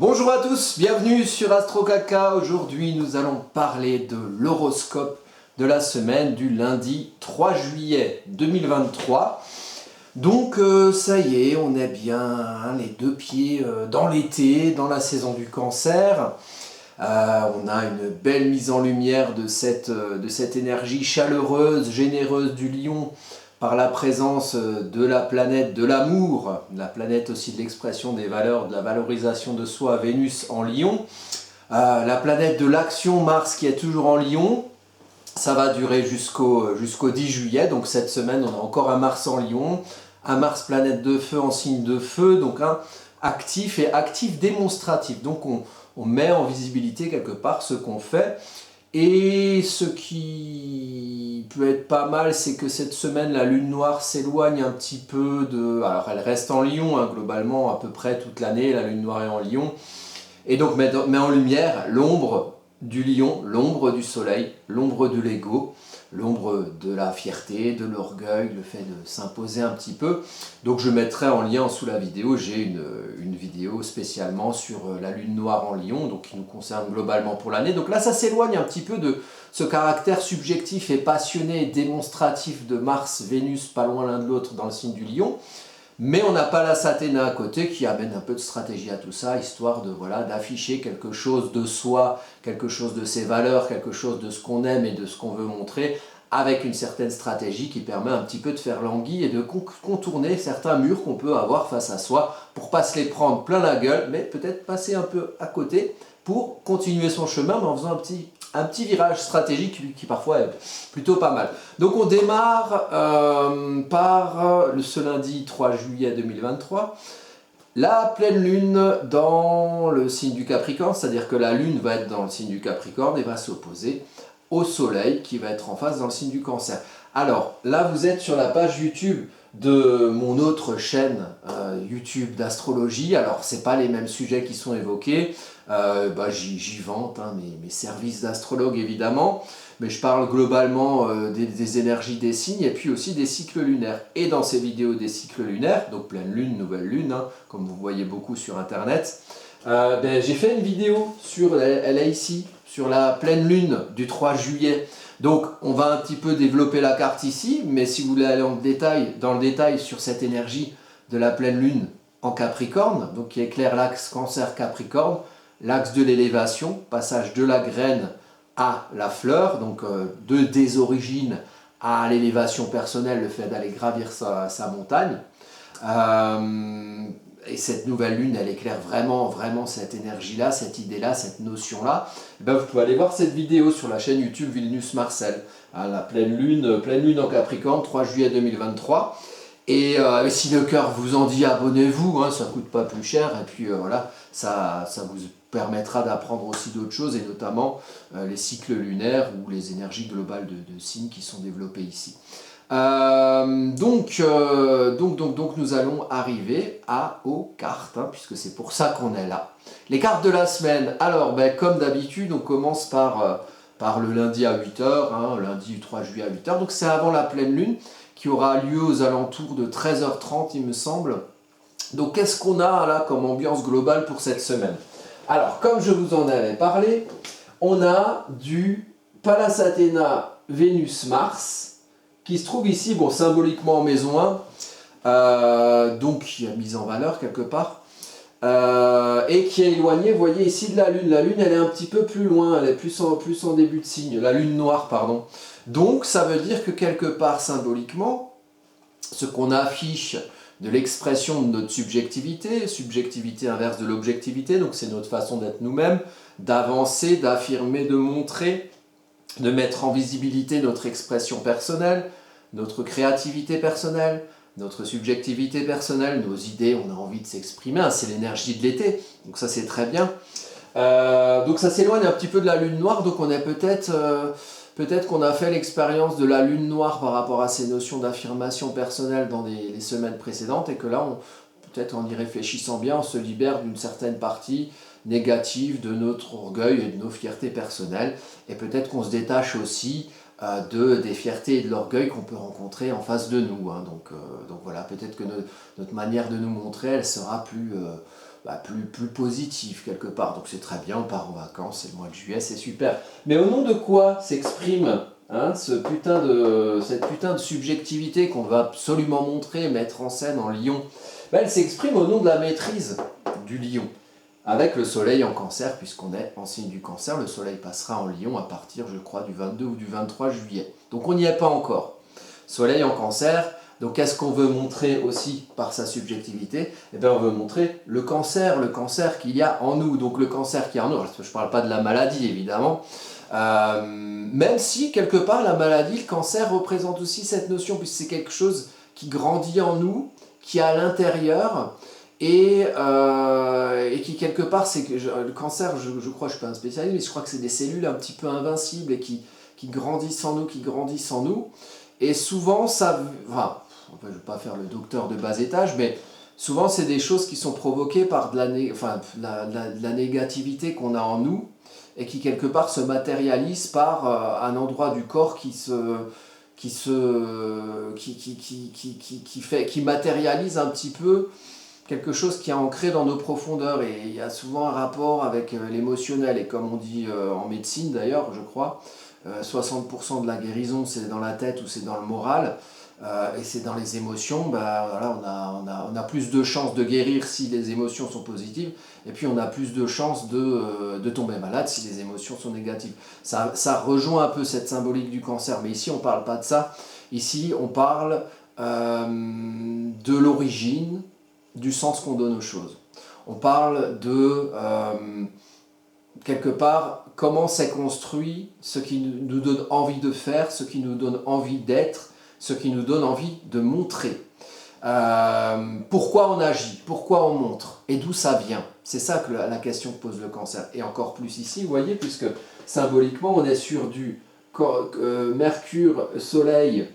Bonjour à tous, bienvenue sur Astro Caca. Aujourd'hui, nous allons parler de l'horoscope de la semaine du lundi 3 juillet 2023. Donc, ça y est, on est bien les deux pieds dans l'été, dans la saison du Cancer. On a une belle mise en lumière de cette énergie chaleureuse, généreuse du Lion par la présence de la planète de l'amour, la planète aussi de l'expression des valeurs, de la valorisation de soi, Vénus en Lion, la planète de l'action, Mars qui est toujours en Lion. Ça va durer jusqu'au 10 juillet, donc cette semaine on a encore un Mars en Lion, un Mars planète de feu en signe de feu, donc un actif et actif démonstratif. Donc on met en visibilité quelque part ce qu'on fait. Et ce qui peut être pas mal, c'est que cette semaine, la lune noire s'éloigne un petit peu de... Alors elle reste en Lion, hein, globalement, à peu près toute l'année, la lune noire est en Lion. Et donc met en lumière l'ombre du lion, l'ombre du soleil, l'ombre de l'ego, l'ombre de la fierté, de l'orgueil, le fait de s'imposer un petit peu. Donc je mettrai en lien sous la vidéo, j'ai une vidéo spécialement sur la lune noire en Lion, donc qui nous concerne globalement pour l'année. Donc là ça s'éloigne un petit peu de ce caractère subjectif et passionné et démonstratif de Mars, Vénus, pas loin l'un de l'autre dans le signe du Lion. Mais on n'a pas la Saténa à côté qui amène un peu de stratégie à tout ça, histoire de d'afficher quelque chose de soi, quelque chose de ses valeurs, quelque chose de ce qu'on aime et de ce qu'on veut montrer, avec une certaine stratégie qui permet un petit peu de faire l'anguille et de contourner certains murs qu'on peut avoir face à soi, pour pas se les prendre plein la gueule, mais peut-être passer un peu à côté pour continuer son chemin, mais en faisant un petit virage stratégique qui parfois est plutôt pas mal. Donc on démarre par ce lundi 3 juillet 2023, la pleine lune dans le signe du Capricorne, c'est-à-dire que la lune va être dans le signe du Capricorne et va s'opposer au soleil qui va être en face dans le signe du Cancer. Alors là vous êtes sur la page YouTube de mon autre chaîne YouTube d'astrologie. Alors c'est pas les mêmes sujets qui sont évoqués, j'y vante mes services d'astrologue évidemment, mais je parle globalement des énergies des signes et puis aussi des cycles lunaires. Et dans ces vidéos des cycles lunaires, donc pleine lune, nouvelle lune, comme vous voyez beaucoup sur internet, j'ai fait une vidéo elle est ici, sur la pleine lune du 3 juillet. Donc on va un petit peu développer la carte ici, mais si vous voulez aller dans le détail sur cette énergie de la pleine lune en Capricorne, donc qui éclaire l'axe Cancer-Capricorne, l'axe de l'élévation, passage de la graine à la fleur, donc des origines à l'élévation personnelle, le fait d'aller gravir sa montagne. Et cette nouvelle lune, elle éclaire vraiment cette énergie-là, cette idée-là, cette notion-là. Vous pouvez aller voir cette vidéo sur la chaîne YouTube Vilnius Marcel, la pleine lune en Capricorne, 3 juillet 2023. Et si le cœur vous en dit, abonnez-vous, ça ne coûte pas plus cher, et puis ça vous permettra d'apprendre aussi d'autres choses, et notamment les cycles lunaires ou les énergies globales de signes qui sont développées ici. Donc nous allons arriver aux cartes, puisque c'est pour ça qu'on est là. Les cartes de la semaine, alors comme d'habitude, on commence par le lundi à 8h, lundi 3 juillet à 8h, donc c'est avant la pleine lune, qui aura lieu aux alentours de 13h30 il me semble. Donc qu'est-ce qu'on a là comme ambiance globale pour cette semaine? Alors comme je vous en avais parlé, on a du Pallas Athéna Vénus-Mars, qui se trouve ici, symboliquement en maison 1, donc qui a mise en valeur quelque part, et qui est éloignée, vous voyez ici, de la lune. La lune, elle est un petit peu plus loin, elle est plus en début de signe, la lune noire, pardon. Donc ça veut dire que quelque part, symboliquement, ce qu'on affiche de l'expression de notre subjectivité inverse de l'objectivité, donc c'est notre façon d'être nous-mêmes, d'avancer, d'affirmer, de montrer, de mettre en visibilité notre expression personnelle, notre créativité personnelle, notre subjectivité personnelle, nos idées, on a envie de s'exprimer, c'est l'énergie de l'été, donc ça c'est très bien. Donc ça s'éloigne un petit peu de la lune noire, donc on est peut-être qu'on a fait l'expérience de la lune noire par rapport à ces notions d'affirmation personnelle dans les semaines précédentes, et que là, peut-être en y réfléchissant bien, on se libère d'une certaine partie négative de notre orgueil et de nos fiertés personnelles, et peut-être qu'on se détache aussi des fiertés et de l'orgueil qu'on peut rencontrer en face de nous. Hein. Donc voilà, peut-être que notre manière de nous montrer, elle sera plus positive quelque part. Donc c'est très bien, on part en vacances, c'est le mois de juillet, c'est super. Mais au nom de quoi s'exprime cette putain de subjectivité qu'on veut absolument montrer, mettre en scène en lion? Elle s'exprime au nom de la maîtrise du lion. Avec le soleil en cancer, puisqu'on est en signe du cancer, le soleil passera en lion à partir, je crois, du 22 ou du 23 juillet. Donc on n'y est pas encore. Soleil en cancer, donc qu'est-ce qu'on veut montrer aussi par sa subjectivité? Eh bien on veut montrer le cancer qu'il y a en nous. Donc le cancer qu'il y a en nous, alors, je ne parle pas de la maladie évidemment, même si quelque part la maladie, le cancer représente aussi cette notion, puisque c'est quelque chose qui grandit en nous, qui est à l'intérieur, et qui quelque part, le cancer, je crois, je ne suis pas un spécialiste, mais je crois que c'est des cellules un petit peu invincibles et qui grandissent en nous, et souvent, enfin, je ne vais pas faire le docteur de bas étage, mais souvent c'est des choses qui sont provoquées par de la négativité qu'on a en nous, et qui quelque part se matérialise par un endroit du corps qui matérialise un petit peu quelque chose qui est ancré dans nos profondeurs, et il y a souvent un rapport avec l'émotionnel, et comme on dit en médecine d'ailleurs, je crois, 60% de la guérison c'est dans la tête ou c'est dans le moral, et c'est dans les émotions, voilà, on a plus de chances de guérir si les émotions sont positives, et puis on a plus de chances de tomber malade si les émotions sont négatives. Ça rejoint un peu cette symbolique du cancer, mais ici on ne parle pas de ça, ici on parle de l'origine, du sens qu'on donne aux choses. On parle de, quelque part, comment s'est construit ce qui nous donne envie de faire, ce qui nous donne envie d'être, ce qui nous donne envie de montrer. Pourquoi on agit, pourquoi on montre, et d'où ça vient. C'est ça que la question que pose le cancer. Et encore plus ici, vous voyez, puisque symboliquement, on est sur du Mercure, Soleil,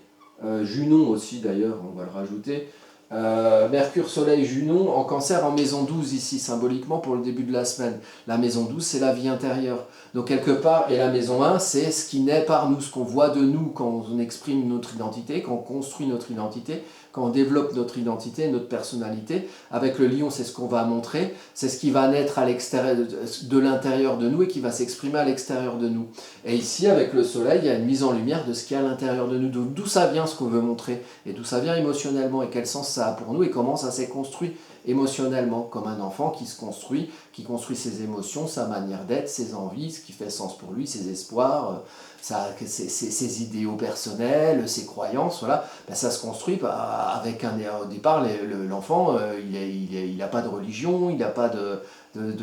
Junon aussi d'ailleurs, on va le rajouter, Mercure, Soleil, Junon, en cancer en maison 12 ici, symboliquement pour le début de la semaine. La maison 12, c'est la vie intérieure. Donc quelque part, et la maison 1, c'est ce qui naît par nous, ce qu'on voit de nous quand on exprime notre identité, quand on construit notre identité, quand on développe notre identité, notre personnalité. Avec le lion, c'est ce qu'on va montrer, c'est ce qui va naître à l'extérieur, de l'intérieur de nous et qui va s'exprimer à l'extérieur de nous. Et ici, avec le soleil, il y a une mise en lumière de ce qui est à l'intérieur de nous, d'où ça vient ce qu'on veut montrer, et d'où ça vient émotionnellement, et quel sens ça a pour nous, et comment ça s'est construit émotionnellement, comme un enfant qui se construit, qui construit ses émotions, sa manière d'être, ses envies, ce qui fait sens pour lui, ses espoirs, ses idéaux personnels, ses croyances, voilà. Ça se construit avec au départ, l'enfant, il n'a pas de religion, il n'a pas de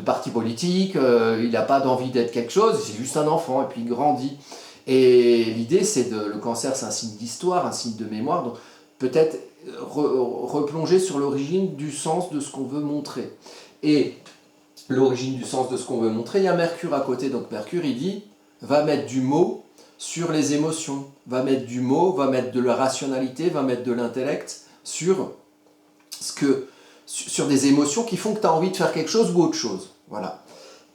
parti politique, il n'a pas d'envie d'être quelque chose, c'est juste un enfant, et puis il grandit. Et l'idée, le cancer, c'est un signe d'histoire, un signe de mémoire, donc peut-être replonger sur l'origine du sens de ce qu'on veut montrer. Et l'origine du sens de ce qu'on veut montrer, il y a Mercure à côté, donc Mercure, il dit, va mettre du mot sur les émotions, va mettre du mot, va mettre de la rationalité, va mettre de l'intellect sur des émotions qui font que tu as envie de faire quelque chose ou autre chose. Voilà.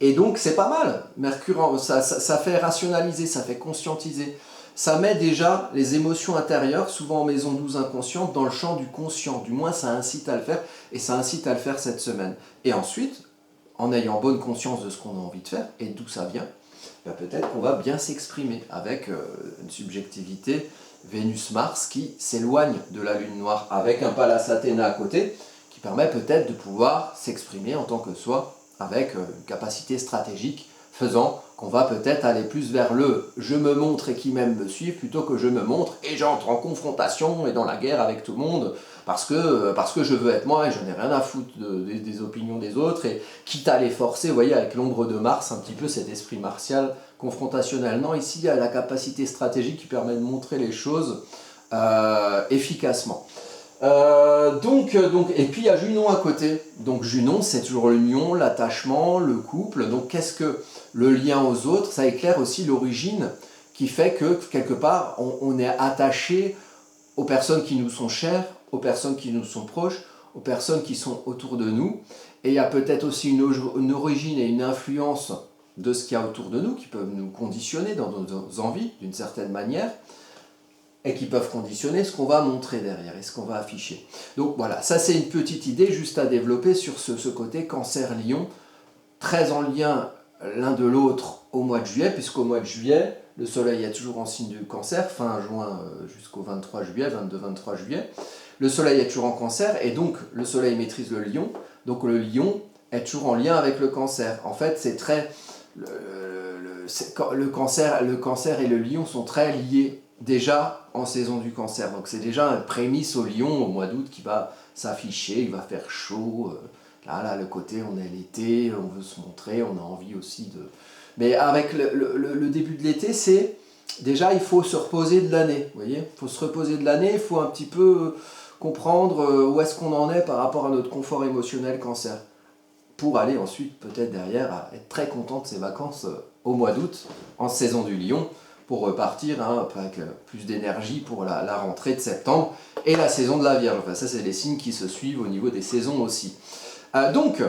Et donc c'est pas mal, Mercure, ça fait rationaliser, ça fait conscientiser. Ça met déjà les émotions intérieures, souvent en maison 12 inconsciente, dans le champ du conscient. Du moins, ça incite à le faire, et ça incite à le faire cette semaine. Et ensuite, en ayant bonne conscience de ce qu'on a envie de faire, et d'où ça vient, peut-être qu'on va bien s'exprimer avec une subjectivité Vénus-Mars qui s'éloigne de la Lune noire, avec un Pallas Athéna à côté, qui permet peut-être de pouvoir s'exprimer en tant que soi, avec une capacité stratégique, faisant qu'on va peut-être aller plus vers le « je me montre et qui m'aime me suivre » plutôt que « je me montre et j'entre en confrontation et dans la guerre avec tout le monde parce que je veux être moi et je n'ai rien à foutre des opinions des autres » et quitte à les forcer, vous voyez, avec l'ombre de Mars, un petit peu cet esprit martial, confrontationnel. Non, ici, il y a la capacité stratégique qui permet de montrer les choses efficacement. Et puis il y a Junon à côté. Donc Junon, c'est toujours le lion, l'attachement, le couple. Donc qu'est-ce que le lien aux autres? Ça éclaire aussi l'origine qui fait que quelque part on est attaché aux personnes qui nous sont chères, aux personnes qui nous sont proches, aux personnes qui sont autour de nous. Et il y a peut-être aussi une origine et une influence de ce qu'il y a autour de nous, qui peuvent nous conditionner dans nos envies d'une certaine manière, et qui peuvent conditionner ce qu'on va montrer derrière et ce qu'on va afficher. Donc voilà, ça c'est une petite idée juste à développer sur ce côté Cancer-Lion, très en lien l'un de l'autre au mois de juillet, puisqu'au mois de juillet, le soleil est toujours en signe du Cancer, fin juin jusqu'au 23 juillet, 22-23 juillet. Le soleil est toujours en Cancer, et donc le soleil maîtrise le Lion, donc le Lion est toujours en lien avec le Cancer. En fait, c'est très... Le cancer et le Lion sont très liés déjà en saison du Cancer. Donc c'est déjà une prémisse au Lion au mois d'août qui va s'afficher, il va faire chaud. Là, le côté, on est l'été, on veut se montrer, on a envie aussi de... Mais avec le début de l'été, c'est... Déjà, il faut se reposer de l'année, vous voyez. Il faut se reposer de l'année, il faut un petit peu comprendre où est-ce qu'on en est par rapport à notre confort émotionnel Cancer. Pour aller ensuite, peut-être derrière, à être très content de ses vacances au mois d'août, en saison du Lion, pour repartir avec plus d'énergie pour la rentrée de septembre et la saison de la Vierge. Enfin, ça, c'est les signes qui se suivent au niveau des saisons aussi. Donc,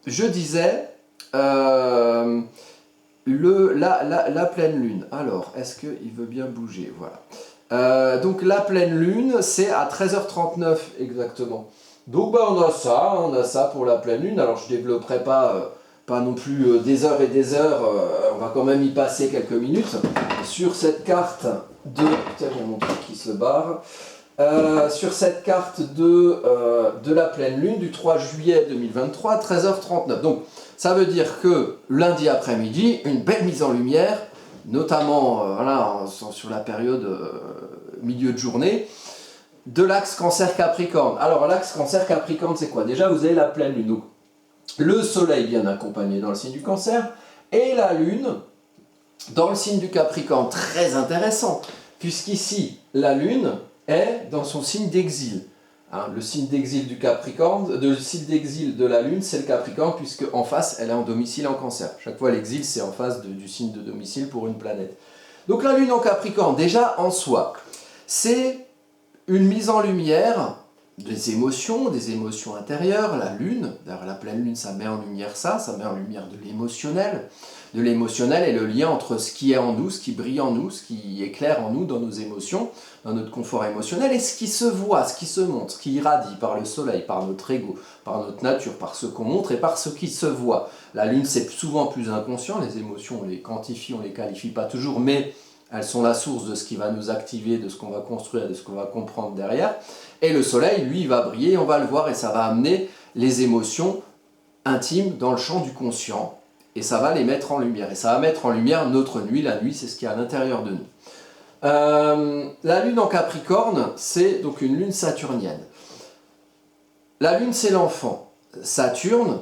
je disais, la pleine lune. Alors, est-ce qu'il veut bien bouger? Voilà. Donc, la pleine lune, c'est à 13h39 exactement. Donc, on a ça pour la pleine lune. Alors, je ne développerai pas non plus des heures et des heures. On va quand même y passer quelques minutes. Sur cette carte de... Putain, j'ai mon truc qui se barre. Sur cette carte de la pleine lune du 3 juillet 2023, 13h39. Donc, ça veut dire que lundi après-midi, une belle mise en lumière, notamment sur la période milieu de journée, de l'axe Cancer-Capricorne. Alors, l'axe Cancer-Capricorne, c'est quoi? Déjà, vous avez la pleine lune. Donc, le soleil bien accompagné dans le signe du Cancer, et la lune dans le signe du Capricorne. Très intéressant, puisqu'ici, la lune est dans son signe d'exil. Le signe d'exil du Capricorne, le signe d'exil de la lune, c'est le Capricorne, puisque en face, elle est en domicile en Cancer. Chaque fois, l'exil, c'est en face du signe de domicile pour une planète. Donc la lune en Capricorne, déjà en soi, c'est une mise en lumière des émotions intérieures. La lune, d'ailleurs la pleine lune, ça met en lumière ça met en lumière de l'émotionnel et le lien entre ce qui est en nous, ce qui brille en nous, ce qui éclaire en nous dans nos émotions, dans notre confort émotionnel, et ce qui se voit, ce qui se montre, ce qui irradie par le soleil, par notre ego, par notre nature, par ce qu'on montre et par ce qui se voit. La lune, c'est souvent plus inconscient, les émotions, on les quantifie, on les qualifie pas toujours, mais elles sont la source de ce qui va nous activer, de ce qu'on va construire, de ce qu'on va comprendre derrière. Et le soleil, lui, il va briller, on va le voir, et ça va amener les émotions intimes dans le champ du conscient. Et ça va les mettre en lumière. Et ça va mettre en lumière notre nuit. La nuit, c'est ce qui est à l'intérieur de nous. La lune en Capricorne, c'est donc une lune saturnienne. La lune, c'est l'enfant. Saturne,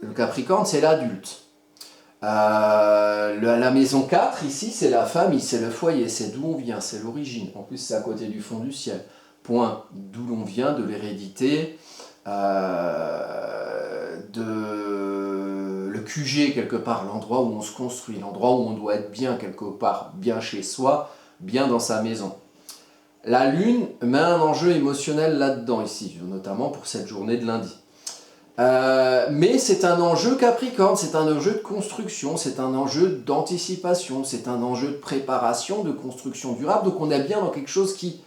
le Capricorne, c'est l'adulte. La maison 4, ici, c'est la famille, c'est le foyer, c'est d'où on vient, c'est l'origine. En plus, c'est à côté du fond du ciel. Point d'où l'on vient, de l'hérédité, le QG quelque part, l'endroit où on se construit, l'endroit où on doit être bien quelque part, bien chez soi, bien dans sa maison. La lune met un enjeu émotionnel là-dedans ici, notamment pour cette journée de lundi. Mais c'est un enjeu Capricorne, c'est un enjeu de construction, c'est un enjeu d'anticipation, c'est un enjeu de préparation, de construction durable. Donc on est bien dans quelque chose qui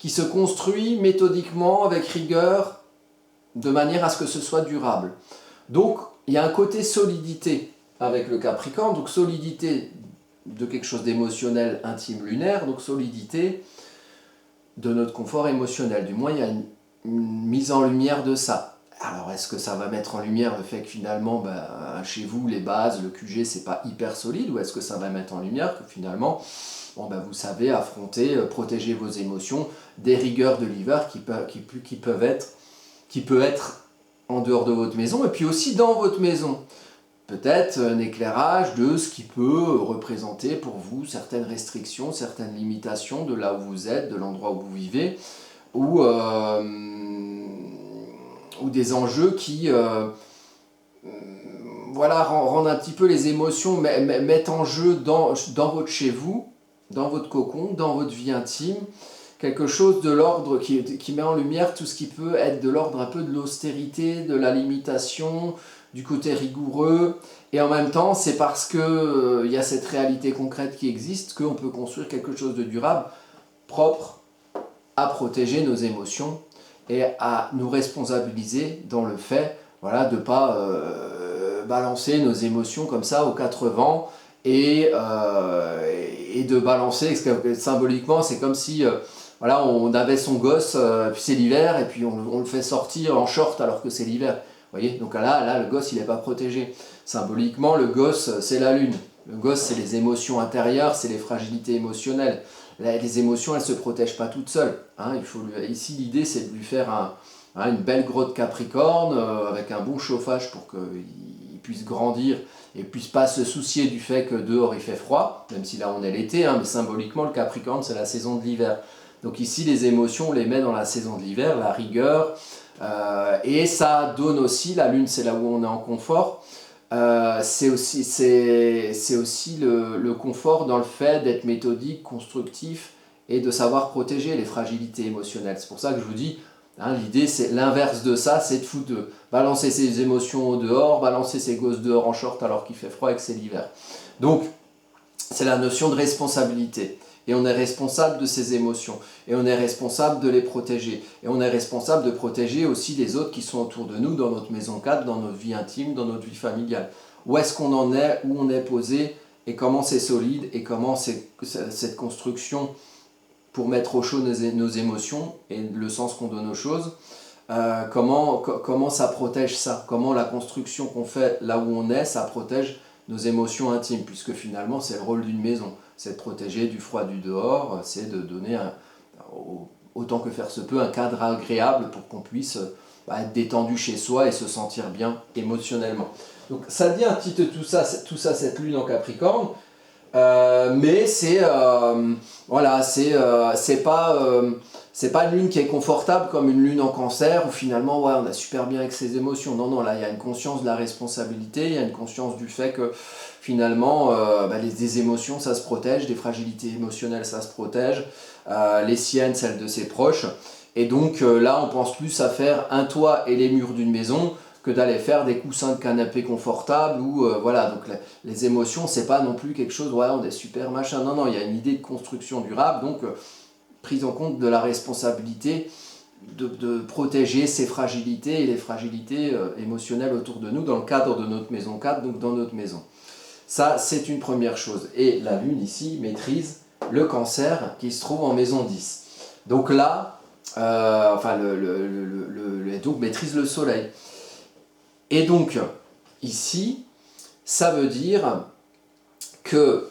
se construit méthodiquement, avec rigueur, de manière à ce que ce soit durable. Donc il y a un côté solidité avec le Capricorne, donc solidité de quelque chose d'émotionnel, intime, lunaire, donc solidité de notre confort émotionnel. Du moins, il y a une mise en lumière de ça. Alors, est-ce que ça va mettre en lumière le fait que finalement, chez vous, les bases, le QG, c'est pas hyper solide, ou est-ce que ça va mettre en lumière que finalement, vous savez affronter, protéger vos émotions des rigueurs de l'hiver qui peut être en dehors de votre maison, et puis aussi dans votre maison. Peut-être un éclairage de ce qui peut représenter pour vous certaines restrictions, certaines limitations de là où vous êtes, de l'endroit où vous vivez, ou des enjeux qui rendent un petit peu les émotions, mettent en jeu dans votre chez vous, dans votre cocon, dans votre vie intime, quelque chose de l'ordre qui met en lumière tout ce qui peut être de l'ordre un peu de l'austérité, de la limitation, du côté rigoureux. Et en même temps, c'est parce qu'il y a cette réalité concrète qui existe qu'on peut construire quelque chose de durable, propre à protéger nos émotions et à nous responsabiliser dans le fait, voilà, de ne pas balancer nos émotions comme ça aux quatre vents et de balancer, parce que symboliquement, c'est comme si voilà, on avait son gosse, puis c'est l'hiver, et puis on le fait sortir en short alors que c'est l'hiver. Vous voyez, donc là, le gosse, il n'est pas protégé. Symboliquement, le gosse, c'est la lune. Le gosse, c'est les émotions intérieures, c'est les fragilités émotionnelles. Les émotions, elles ne se protègent pas toutes seules. Hein. Ici, l'idée, c'est de lui faire une belle grotte Capricorne, avec un bon chauffage pour qu'il puisse grandir et ne puisse pas se soucier du fait que dehors il fait froid, même si là on est l'été, hein, mais symboliquement, le Capricorne, c'est la saison de l'hiver. Donc ici, les émotions, on les met dans la saison de l'hiver, la rigueur, et ça donne aussi, la lune, c'est là où on est en confort, c'est aussi le confort dans le fait d'être méthodique, constructif et de savoir protéger les fragilités émotionnelles. C'est pour ça que je vous dis, hein, l'idée c'est l'inverse de ça, c'est de balancer ses émotions au dehors, balancer ses gosses dehors en short alors qu'il fait froid et que c'est l'hiver. Donc c'est la notion de responsabilité. Et on est responsable de ses émotions. Et on est responsable de les protéger. Et on est responsable de protéger aussi les autres qui sont autour de nous, dans notre maison 4, dans notre vie intime, dans notre vie familiale. Où est-ce qu'on en est, où on est posé, et comment c'est solide, et comment c'est cette construction pour mettre au chaud nos émotions, et le sens qu'on donne aux choses, comment ça protège ça, comment la construction qu'on fait là où on est, ça protège nos émotions intimes, puisque finalement c'est le rôle d'une maison, c'est de protéger du froid du dehors, c'est de donner, autant que faire se peut, un cadre agréable pour qu'on puisse être détendu chez soi et se sentir bien émotionnellement. Donc ça dit un petit peu tout ça cette lune en Capricorne, mais c'est voilà, c'est pas une lune qui est confortable comme une lune en Cancer où finalement ouais, on a super bien avec ses émotions. Non, là il y a une conscience de la responsabilité, il y a une conscience du fait que finalement des émotions ça se protège, des fragilités émotionnelles ça se protège, les siennes, celles de ses proches. Et donc là on pense plus à faire un toit et les murs d'une maison que d'aller faire des coussins de canapé confortables ou voilà, donc les émotions c'est pas non plus quelque chose, ouais on est super machin, non, il y a une idée de construction durable, donc prise en compte de la responsabilité de protéger ces fragilités et les fragilités émotionnelles autour de nous dans le cadre de notre maison 4, donc dans notre maison. Ça c'est une première chose, et la lune ici maîtrise le Cancer qui se trouve en maison 10. Donc là, donc maîtrise le soleil. Et donc, ici, ça veut dire que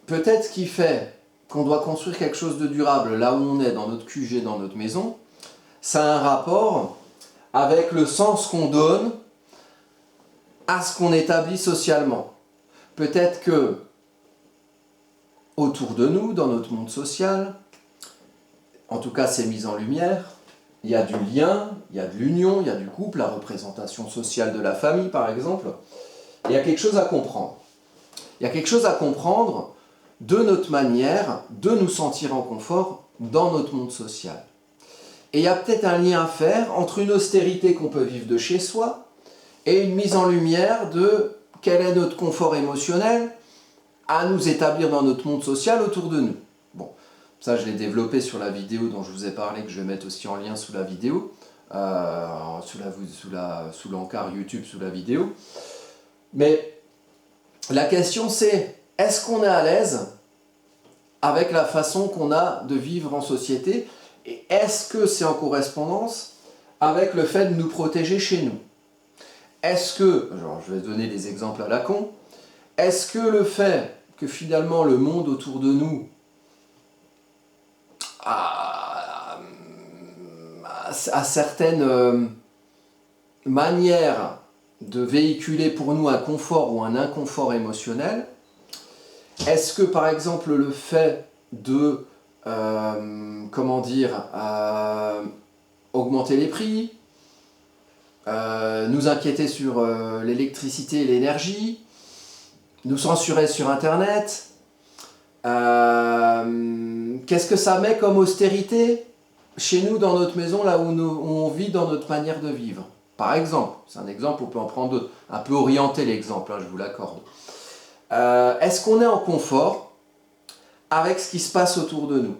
peut-être ce qui fait qu'on doit construire quelque chose de durable là où on est, dans notre QG, dans notre maison, ça a un rapport avec le sens qu'on donne à ce qu'on établit socialement. Peut-être que autour de nous, dans notre monde social, en tout cas c'est mis en lumière, il y a du lien, il y a de l'union, il y a du couple, la représentation sociale de la famille par exemple. Il y a quelque chose à comprendre. Il y a quelque chose à comprendre de notre manière de nous sentir en confort dans notre monde social. Et il y a peut-être un lien à faire entre une austérité qu'on peut vivre de chez soi et une mise en lumière de quel est notre confort émotionnel à nous établir dans notre monde social autour de nous. Bon. Ça, je l'ai développé sur la vidéo dont je vous ai parlé, que je vais mettre aussi en lien sous la vidéo, sous l'encart YouTube, sous la vidéo. Mais la question c'est, est-ce qu'on est à l'aise avec la façon qu'on a de vivre en société? Et est-ce que c'est en correspondance avec le fait de nous protéger chez nous? Est-ce que, je vais donner des exemples à la con, est-ce que le fait que finalement le monde autour de nous à certaines manières de véhiculer pour nous un confort ou un inconfort émotionnel, est-ce que par exemple le fait de augmenter les prix, nous inquiéter sur l'électricité et l'énergie, nous censurer sur internet, Qu'est-ce que ça met comme austérité chez nous, dans notre maison, là où on vit, dans notre manière de vivre? Par exemple, c'est un exemple, on peut en prendre d'autres. Un peu orienté l'exemple, hein, je vous l'accorde. Est-ce qu'on est en confort avec ce qui se passe autour de nous?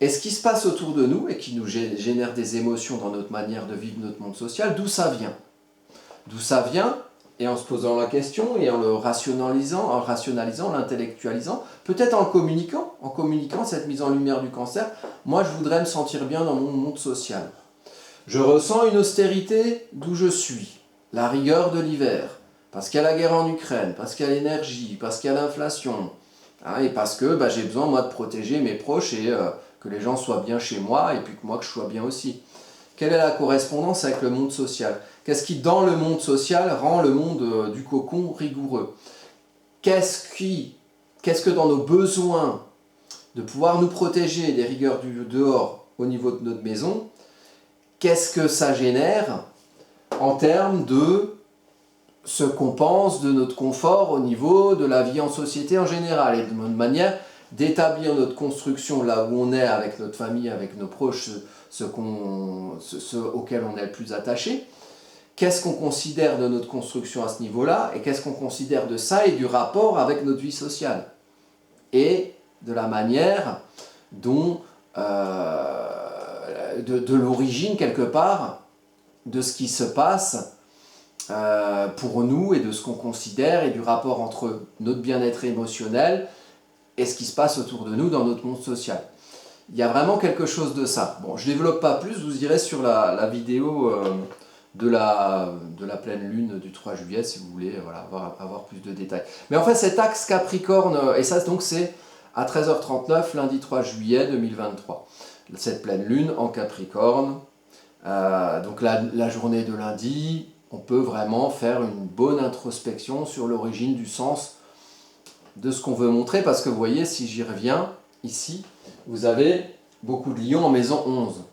Et ce qui se passe autour de nous et qui nous génère des émotions dans notre manière de vivre notre monde social, d'où ça vient? D'où ça vient? Et en se posant la question et en le rationalisant, l'intellectualisant, peut-être en communiquant cette mise en lumière du cancer. Moi, je voudrais me sentir bien dans mon monde social. Je ressens une austérité d'où je suis, la rigueur de l'hiver, parce qu'il y a la guerre en Ukraine, parce qu'il y a l'énergie, parce qu'il y a l'inflation, hein, et parce que j'ai besoin, moi, de protéger mes proches et que les gens soient bien chez moi, et puis que moi, que je sois bien aussi. Quelle est la correspondance avec le monde social? Qu'est-ce qui, dans le monde social, rend le monde du cocon rigoureux? Qu'est-ce que dans nos besoins de pouvoir nous protéger des rigueurs du dehors au niveau de notre maison, qu'est-ce que ça génère en termes de ce qu'on pense de notre confort au niveau de la vie en société en général, et de notre manière d'établir notre construction là où on est avec notre famille, avec nos proches, ceux auxquels on est le plus attaché? Qu'est-ce qu'on considère de notre construction à ce niveau-là, et qu'est-ce qu'on considère de ça et du rapport avec notre vie sociale? Et de la manière dont, de l'origine quelque part, de ce qui se passe pour nous et de ce qu'on considère et du rapport entre notre bien-être émotionnel et ce qui se passe autour de nous dans notre monde social. Il y a vraiment quelque chose de ça. Bon, je ne développe pas plus, vous irez sur la vidéo de la pleine lune du 3 juillet si vous voulez avoir plus de détails. Mais en fait, cet axe Capricorne, et ça donc c'est à 13h39, lundi 3 juillet 2023. Cette pleine lune en Capricorne, donc la journée de lundi, on peut vraiment faire une bonne introspection sur l'origine du sens de ce qu'on veut montrer, parce que vous voyez, si j'y reviens, ici, vous avez beaucoup de lions en maison 11.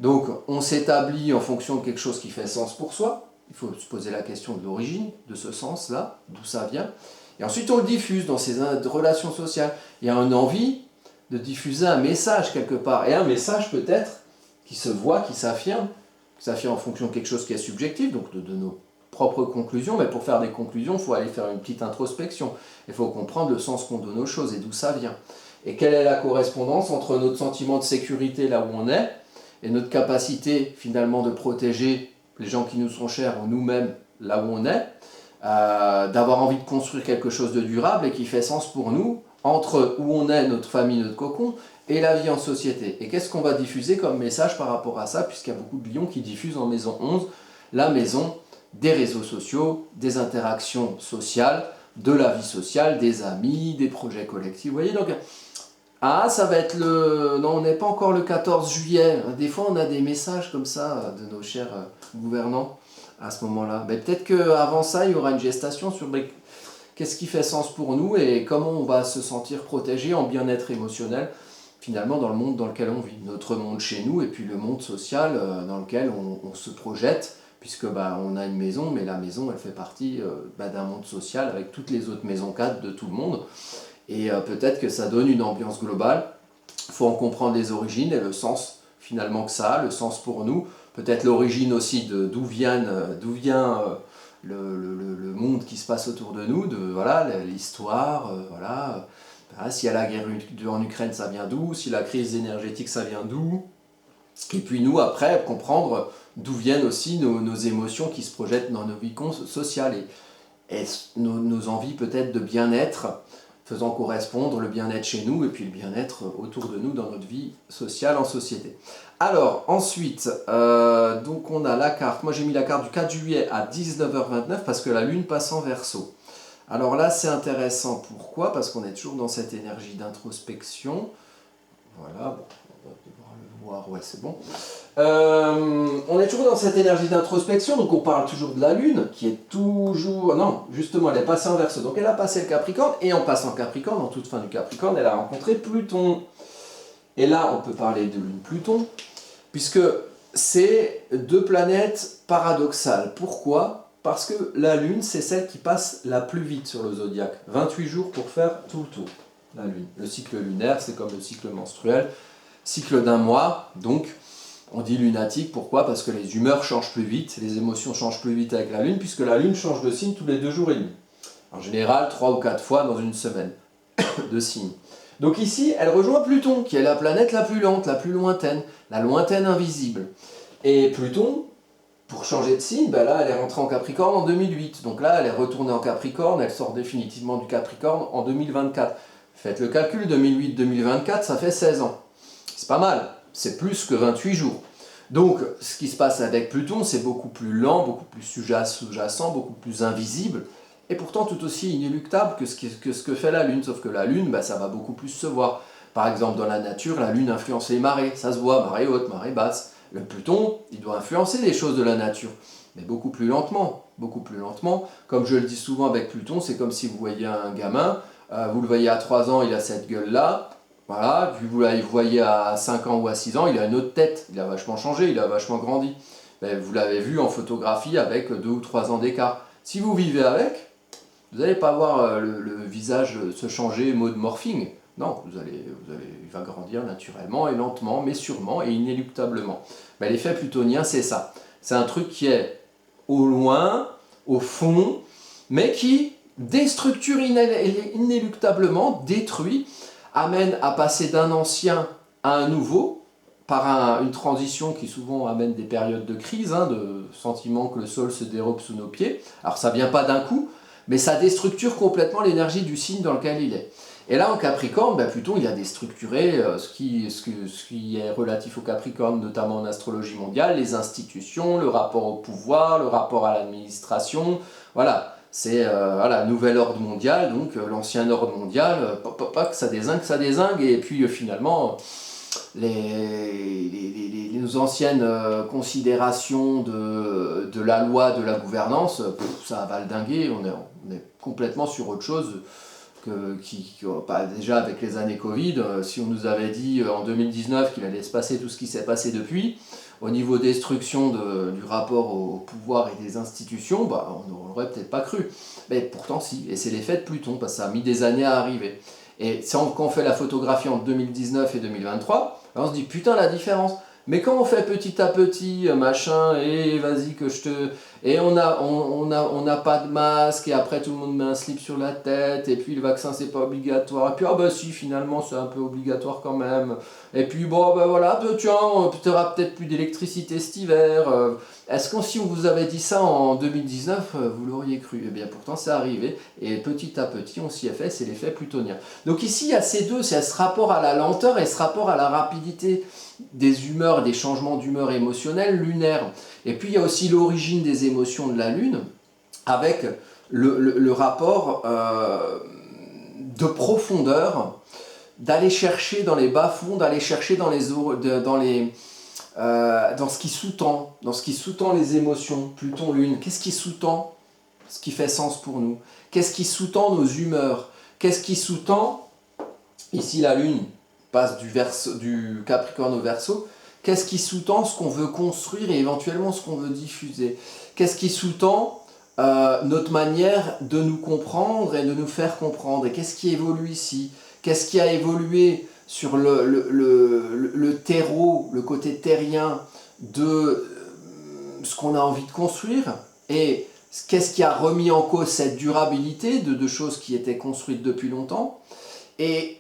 Donc, on s'établit en fonction de quelque chose qui fait sens pour soi. Il faut se poser la question de l'origine de ce sens-là, d'où ça vient. Et ensuite, on le diffuse dans ces relations sociales. Il y a une envie de diffuser un message quelque part. Et un message peut-être qui se voit, qui s'affirme en fonction de quelque chose qui est subjectif, donc de nos propres conclusions. Mais pour faire des conclusions, il faut aller faire une petite introspection. Il faut comprendre le sens qu'on donne aux choses et d'où ça vient. Et quelle est la correspondance entre notre sentiment de sécurité là où on est et notre capacité finalement de protéger les gens qui nous sont chers ou nous-mêmes là où on est, d'avoir envie de construire quelque chose de durable et qui fait sens pour nous, entre où on est, notre famille, notre cocon, et la vie en société. Et qu'est-ce qu'on va diffuser comme message par rapport à ça, puisqu'il y a beaucoup de lions qui diffusent en maison 11, la maison des réseaux sociaux, des interactions sociales, de la vie sociale, des amis, des projets collectifs. Vous voyez, donc, ça va être le... Non, on n'est pas encore le 14 juillet. Des fois, on a des messages comme ça de nos chers gouvernants à ce moment-là. Mais peut-être qu'avant ça, il y aura une gestation sur qu'est-ce qui fait sens pour nous et comment on va se sentir protégé en bien-être émotionnel, finalement, dans le monde dans lequel on vit. Notre monde chez nous et puis le monde social dans lequel on se projette, puisque on a une maison, mais la maison, elle fait partie d'un monde social avec toutes les autres maisons cadres de tout le monde. Et peut-être que ça donne une ambiance globale. Il faut en comprendre les origines et le sens finalement que ça a, le sens pour nous. Peut-être l'origine aussi d'où vient le monde qui se passe autour de nous, l'histoire, s'il y a la guerre en Ukraine, ça vient d'où? Si la crise énergétique, ça vient d'où? Et puis nous, après, comprendre d'où viennent aussi nos émotions qui se projettent dans nos vies sociales et nos envies peut-être de bien-être, faisant correspondre le bien-être chez nous et puis le bien-être autour de nous dans notre vie sociale en société. Alors, ensuite, donc on a la carte. Moi, j'ai mis la carte du 4 juillet à 19h29 parce que la Lune passe en Verseau. Alors là, c'est intéressant. Pourquoi? Parce qu'on est toujours dans cette énergie d'introspection. Voilà, bon, on va devoir le voir. Ouais, c'est bon. On est toujours dans cette énergie d'introspection, donc on parle toujours de la Lune, qui est toujours... Non, justement, elle est passée en Verseau. Donc elle a passé le Capricorne, et en passant Capricorne, en toute fin du Capricorne, elle a rencontré Pluton. Et là, on peut parler de Lune-Pluton, puisque c'est deux planètes paradoxales. Pourquoi? Parce que la Lune, c'est celle qui passe la plus vite sur le zodiaque. 28 jours pour faire tout le tour. la Lune. Le cycle lunaire, c'est comme le cycle menstruel, cycle d'un mois, donc on dit lunatique, pourquoi? Parce que les humeurs changent plus vite, les émotions changent plus vite avec la Lune, puisque la Lune change de signe tous les 2 jours et demi. En général, 3 ou 4 fois dans une semaine de signe. Donc ici, elle rejoint Pluton, qui est la planète la plus lente, la plus lointaine, la lointaine invisible. Et Pluton, pour changer de signe, ben là, elle est rentrée en Capricorne en 2008. Donc là, elle est retournée en Capricorne, elle sort définitivement du Capricorne en 2024. Faites le calcul, 2008-2024, ça fait 16 ans. C'est pas mal, c'est plus que 28 jours. Donc, ce qui se passe avec Pluton, c'est beaucoup plus lent, beaucoup plus sous-jacent, beaucoup plus invisible, et pourtant tout aussi inéluctable que ce que fait la Lune. Sauf que la Lune, bah, ça va beaucoup plus se voir. Par exemple, dans la nature, la Lune influence les marées, ça se voit, marée haute, marée basse. Le Pluton, il doit influencer les choses de la nature, mais beaucoup plus lentement, beaucoup plus lentement. Comme je le dis souvent avec Pluton, c'est comme si vous voyez un gamin, vous le voyez à 3 ans, il a cette gueule-là, voilà, puis vous le voyez à 5 ans ou à 6 ans, il a une autre tête, il a vachement changé, il a vachement grandi. Mais vous l'avez vu en photographie avec 2 ou 3 ans d'écart. Si vous vivez avec, vous n'allez pas voir le visage se changer mode morphing. Non, il va grandir naturellement et lentement, mais sûrement et inéluctablement. Ben, l'effet plutonien, c'est ça. C'est un truc qui est au loin, au fond, mais qui déstructure inéluctablement, détruit, amène à passer d'un ancien à un nouveau, par une transition qui souvent amène des périodes de crise, de sentiment que le sol se dérobe sous nos pieds. Alors ça ne vient pas d'un coup, mais ça déstructure complètement l'énergie du signe dans lequel il est. Et là, en Capricorne, ben Pluton, il a déstructuré ce qui est relatif au Capricorne, notamment en astrologie mondiale, les institutions, le rapport au pouvoir, le rapport à l'administration. Voilà, c'est voilà, nouvel ordre mondial, donc l'ancien ordre mondial, que ça dézingue, et puis finalement, nos anciennes considérations de la loi, de la gouvernance, ça va le dinguer, on est complètement sur autre chose. Déjà avec les années Covid, si on nous avait dit en 2019 qu'il allait se passer tout ce qui s'est passé depuis, au niveau destruction du rapport au pouvoir et des institutions, bah, on n'aurait peut-être pas cru. Mais pourtant si, et c'est l'effet de Pluton, parce que ça a mis des années à arriver. Et quand on fait la photographie entre 2019 et 2023, on se dit putain la différence. Mais quand on fait petit à petit, machin, et vas-y que je te... Et on n'a pas de masque, et après tout le monde met un slip sur la tête, et puis le vaccin c'est pas obligatoire, et puis ah bah si finalement c'est un peu obligatoire quand même, et puis bon bah voilà, tiens, tu auras peut-être plus d'électricité cet hiver. Est-ce que si on vous avait dit ça en 2019, vous l'auriez cru? Eh bien pourtant c'est arrivé, et petit à petit on s'y est fait, c'est l'effet plutonien. Donc ici il y a ces deux, c'est ce rapport à la lenteur et ce rapport à la rapidité des humeurs, des changements d'humeur émotionnelle lunaire. Et puis il y a aussi l'origine des émotions de la Lune, avec le rapport de profondeur, d'aller chercher dans les bas-fonds, d'aller chercher dans ce qui sous-tend, les émotions, Pluton-Lune. Qu'est-ce qui sous-tend ce qui fait sens pour nous? Qu'est-ce qui sous-tend nos humeurs? Qu'est-ce qui sous-tend, ici la Lune passe du Capricorne au Verseau, qu'est-ce qui sous-tend ce qu'on veut construire et éventuellement ce qu'on veut diffuser? Qu'est-ce qui sous-tend notre manière de nous comprendre et de nous faire comprendre? Et qu'est-ce qui évolue ici? Qu'est-ce qui a évolué sur le terreau, le côté terrien de ce qu'on a envie de construire? Et qu'est-ce qui a remis en cause cette durabilité de choses qui étaient construites depuis longtemps? Et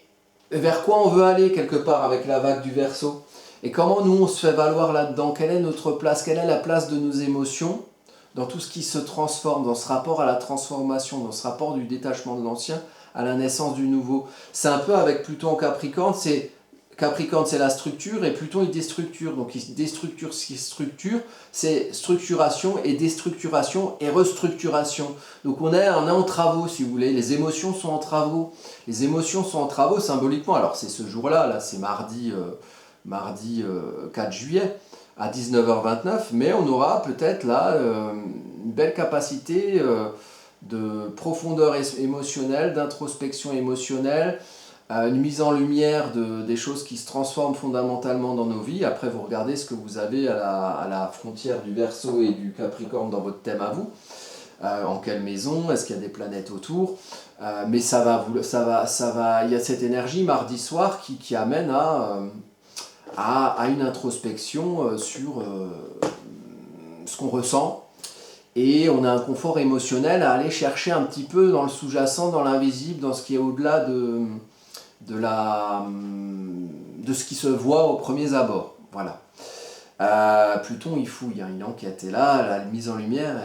vers quoi on veut aller quelque part avec la vague du Verseau? Et comment nous on se fait valoir là-dedans? Quelle est notre place? Quelle est la place de nos émotions dans tout ce qui se transforme, dans ce rapport à la transformation, dans ce rapport du détachement de l'ancien à la naissance du nouveau? C'est un peu avec Pluton en Capricorne, Capricorne c'est la structure et Pluton il déstructure, donc il déstructure ce qui structure, c'est structuration et déstructuration et restructuration. Donc on est en travaux si vous voulez, les émotions sont en travaux, symboliquement, alors c'est ce jour-là, là c'est mardi 4 juillet à 19h29, mais on aura peut-être là une belle capacité de profondeur émotionnelle, d'introspection émotionnelle, une mise en lumière des choses qui se transforment fondamentalement dans nos vies. Après, vous regardez ce que vous avez à la frontière du Verseau et du Capricorne dans votre thème à vous. en quelle maison, est-ce qu'il y a des planètes autour, mais il y a cette énergie mardi soir qui amène à une introspection sur ce qu'on ressent, et on a un confort émotionnel à aller chercher un petit peu dans le sous-jacent, dans l'invisible, dans ce qui est au-delà de ce qui se voit aux premiers abords. Voilà. Pluton, il fouille, hein, il enquête, et là, la mise en lumière,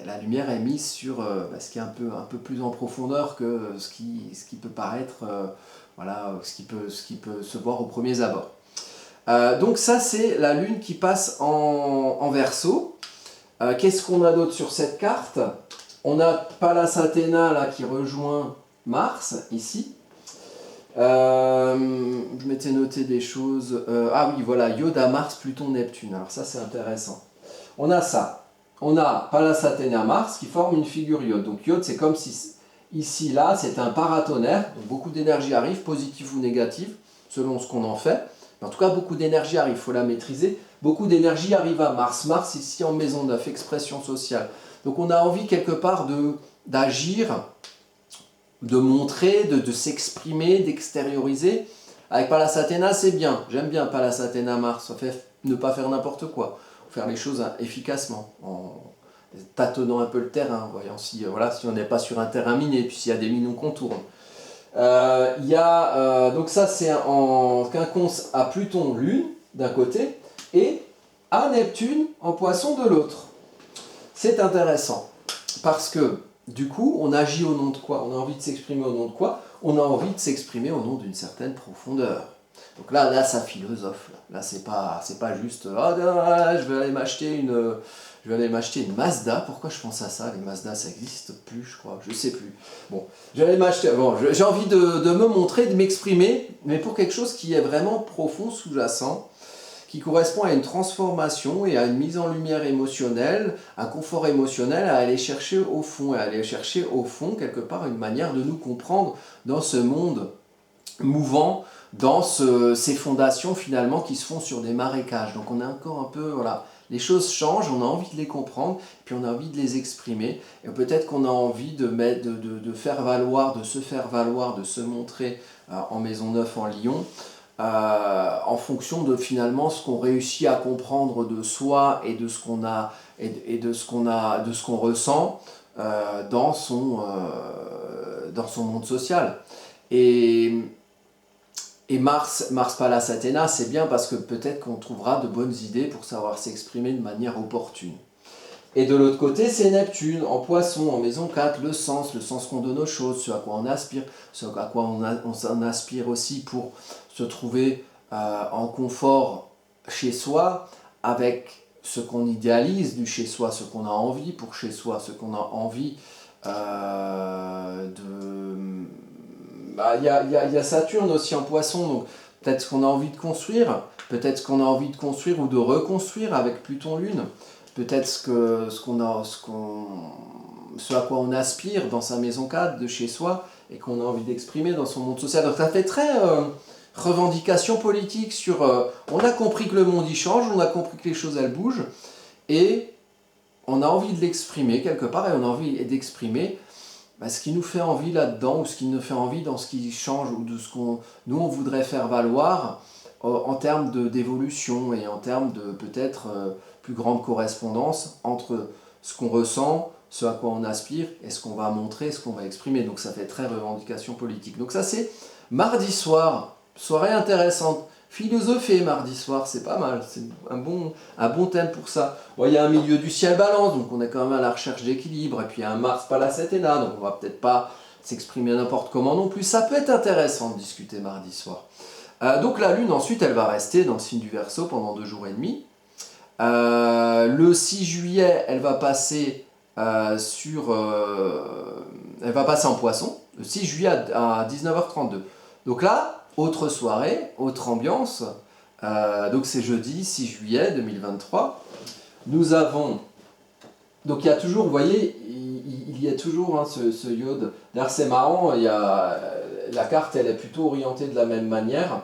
la lumière est mise sur ce qui est un peu plus en profondeur que ce qui peut paraître, ce qui peut se voir aux premiers abords. Donc ça, c'est la Lune qui passe en Verseau. Qu'est-ce qu'on a d'autre sur cette carte? On a Pallas Athéna là, qui rejoint Mars, ici. Je m'étais noté des choses. Ah oui, voilà, Yoda, Mars, Pluton, Neptune. Alors ça, c'est intéressant. On a ça. On a Pallas Athéna, Mars qui forme une figure Iode. Donc Iode, c'est comme si ici, là, c'est un paratonnerre. Donc beaucoup d'énergie arrive, positive ou négative, selon ce qu'on en fait. En tout cas, beaucoup d'énergie arrive, il faut la maîtriser. Beaucoup d'énergie arrive à Mars. Mars, ici en maison 9, expression sociale. Donc on a envie quelque part d'agir, de montrer, de s'exprimer, d'extérioriser. Avec Pallas Athéna, c'est bien. J'aime bien Pallas Athéna, Mars. Ça fait ne pas faire n'importe quoi. Faire les choses efficacement, en tâtonnant un peu le terrain, voyant si on n'est pas sur un terrain miné, puis s'il y a des mines, on contourne. Donc ça c'est en quinconce à Pluton Lune d'un côté et à Neptune en Poisson de l'autre. C'est intéressant parce que du coup on agit au nom de quoi? On a envie de s'exprimer au nom de quoi? On a envie de s'exprimer au nom d'une certaine profondeur. Donc là ça philosophe. Là c'est pas juste je vais aller m'acheter une Mazda. Pourquoi je pense à ça? Les Mazda, ça n'existe plus, je crois. Je sais plus. Bon, j'allais m'acheter. Bon, j'ai envie de me montrer, de m'exprimer, mais pour quelque chose qui est vraiment profond, sous-jacent, qui correspond à une transformation et à une mise en lumière émotionnelle, un confort émotionnel, à aller chercher au fond, quelque part, une manière de nous comprendre dans ce monde mouvant, dans ces fondations finalement qui se font sur des marécages. Donc on est encore un peu, les choses changent, on a envie de les comprendre, puis on a envie de les exprimer, et peut-être qu'on a envie de faire valoir, de se faire valoir, de se montrer en Maison 9 en Lyon, en fonction de finalement ce qu'on réussit à comprendre de soi et de ce qu'on a et de ce qu'on ressent dans son monde social. Et Mars Pallas Athéna, c'est bien parce que peut-être qu'on trouvera de bonnes idées pour savoir s'exprimer de manière opportune. Et de l'autre côté, c'est Neptune, en Poisson, en maison 4, le sens qu'on donne aux choses, ce à quoi on aspire, ce à quoi on aspire aussi pour se trouver en confort chez soi, avec ce qu'on idéalise du chez soi, ce qu'on a envie pour chez soi, ce qu'on a envie il y a Saturne aussi en Poisson, donc peut-être ce qu'on a envie de construire, ou de reconstruire avec Pluton Lune, peut-être ce à quoi on aspire dans sa maison 4 de chez soi et qu'on a envie d'exprimer dans son monde social. Donc ça fait très revendication politique sur on a compris que le monde y change, on a compris que les choses elles bougent et on a envie de l'exprimer quelque part, et on a envie d'exprimer ce qui nous fait envie là-dedans, ou ce qui nous fait envie dans ce qui change, ou de ce qu'on nous on voudrait faire valoir en termes d'évolution et en termes de peut-être plus grande correspondance entre ce qu'on ressent, ce à quoi on aspire, et ce qu'on va montrer, ce qu'on va exprimer. Donc ça fait très revendication politique. Donc ça c'est mardi soir, soirée intéressante. Philosopher mardi soir, c'est pas mal, c'est un bon thème pour ça. Bon, il y a un milieu du ciel balance, donc on est quand même à la recherche d'équilibre, et puis il y a un Mars Pallas Athéna, donc on va peut-être pas s'exprimer n'importe comment non plus. Ça peut être intéressant de discuter mardi soir. Donc la Lune ensuite, elle va rester dans le signe du Verseau pendant 2 jours et demi. Le 6 juillet, elle va passer elle va passer en Poisson, le 6 juillet à 19h32. Donc là, autre soirée, autre ambiance. Donc c'est jeudi 6 juillet 2023. Nous avons... Donc il y a toujours, vous voyez, il y a toujours ce iode. D'ailleurs c'est marrant, la carte elle est plutôt orientée de la même manière.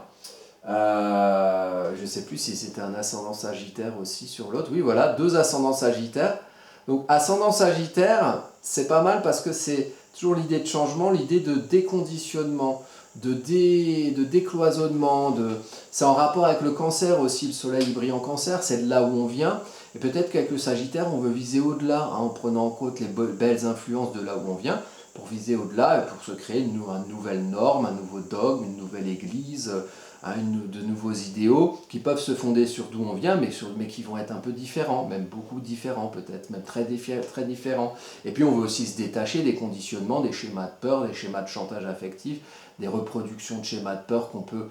Je ne sais plus si c'était un ascendant sagittaire aussi sur l'autre. Oui voilà, 2 ascendants sagittaires. Donc ascendant Sagittaire, c'est pas mal parce que c'est toujours l'idée de changement, l'idée de déconditionnement, de décloisonnement. C'est en rapport avec le Cancer aussi, le soleil brille en Cancer, c'est de là où on vient. Et peut-être qu'avec le Sagittaire, on veut viser au-delà, hein, en prenant en compte les belles influences de là où on vient, pour viser au-delà et pour se créer une nouvelle norme, un nouveau dogme, une nouvelle église, de nouveaux idéaux qui peuvent se fonder sur d'où on vient, mais qui vont être un peu différents, même beaucoup différents peut-être, même très différents. Et puis on veut aussi se détacher des conditionnements, des schémas de peur, des schémas de chantage affectif, des reproductions de schémas de peur qu'on peut